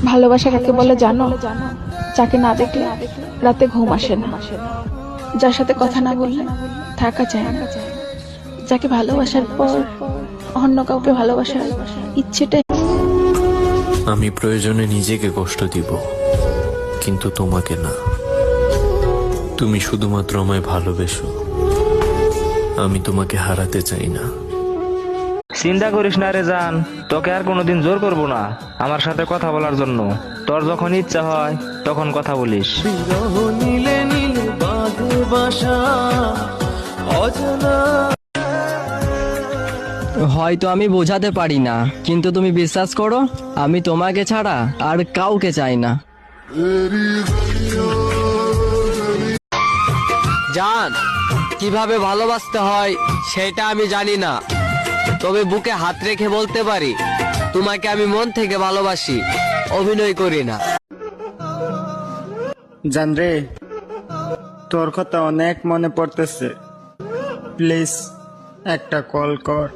ভালোবাসা কাকে বলে জানো? যাকে না দেখলে রাতে ঘুম আসে না, যার সাথে কথা না বললে থাকা যায় না, যাকে ভালোবাসার পর অন্য কাউকে ভালোবাসার ইচ্ছেটাই। আমি প্রয়োজনে নিজেকে কষ্ট দিব, কিন্তু তোমাকে না। তুমি শুধুমাত্র আমায় ভালোবেসো, আমি তোমাকে হারাতে চাই না। চিন্তা করিস না রে জান, তোকে আর কোনোদিন জোর করবো না আমার সাথে কথা বলার জন্য। তোর যখন ইচ্ছা হয় তখন কথা বলিস। হয়তো আমি বোঝাতে পারি না, কিন্তু তুমি বিশ্বাস করো, আমি তোমাকে ছাড়া আর কাউকে চাই না। জান, কিভাবে ভালোবাসতে হয় সেটা আমি জানি না, তবে বুকে হাত রেখে বলতে পারি তোমাকে আমি মন থেকে ভালোবাসি, অভিনয় করি না। জানরে, তোর কথা অনেক মনে পড়তেছে, প্লিজ একটা কল কর।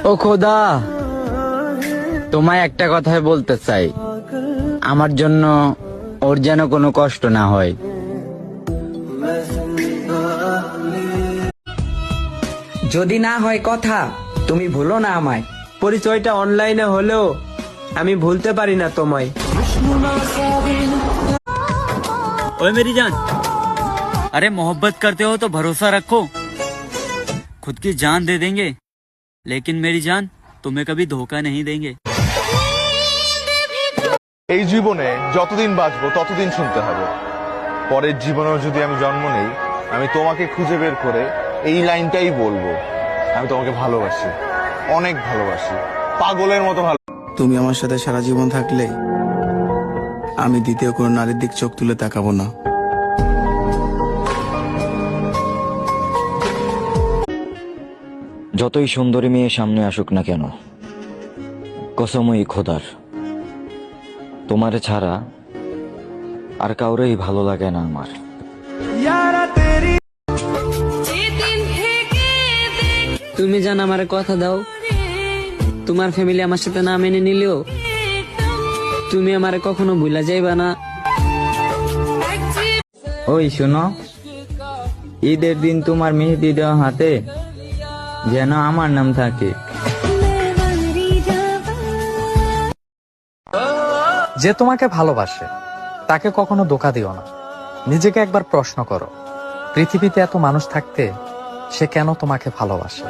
ও খোদা, তোমায় একটা কথাই বলতে চাই, আমার জন্য ওর যেন কোনো কষ্ট না হয়। যদি না হয় কথা, তুমি ভুলো না আমায়। পরিচয়টা অনলাইনে হলেও আমি ভুলতে পারি না তোমায়। ओए मेरी जान, अरे मोहब्बत करते हो तो भरोसा रखो। खुद की जान दे देंगे, लेकिन मेरी जान तुम्हें कभी धोखा नहीं देंगे। এই জীবনে যতদিন বাঁচবো ততদিন শুনতে হবে, পরের জীবনেও যদি আমি জন্ম নেই, আমি তোমাকে খুঁজে বের করে এই লাইনটাই বলবো, আমি তোমাকে ভালোবাসি, অনেক ভালোবাসি, পাগলের মতো ভালো। তুমি আমার সাথে সারা জীবন থাকলে আমি দ্বিতীয় কোনো নারীর দিক চোখ তুলে তাকাবো না। যতই সুন্দরী মেয়ে সামনে আসুক না কেন, কসমই খোদার, তোমারে ছাড়া আর কাউরেই ভালো লাগে না আমার। তুমি জান আমার কথা দাও, তোমার ফ্যামিলি আমার সাথে না মেনে নিলেও তুমি আমারে কখনো ভুলা যাইবা না। ওই শোনো, ঈদের দিন তোমার মেহেদি দেওয়া হাতে যেন আমার নাম থাকে। যে তোমাকে ভালোবাসে তাকে কখনো ধোঁকা দিও না। নিজেকে একবার প্রশ্ন করো, পৃথিবীতে এত মানুষ থাকতে সে কেন তোমাকে ভালোবাসে?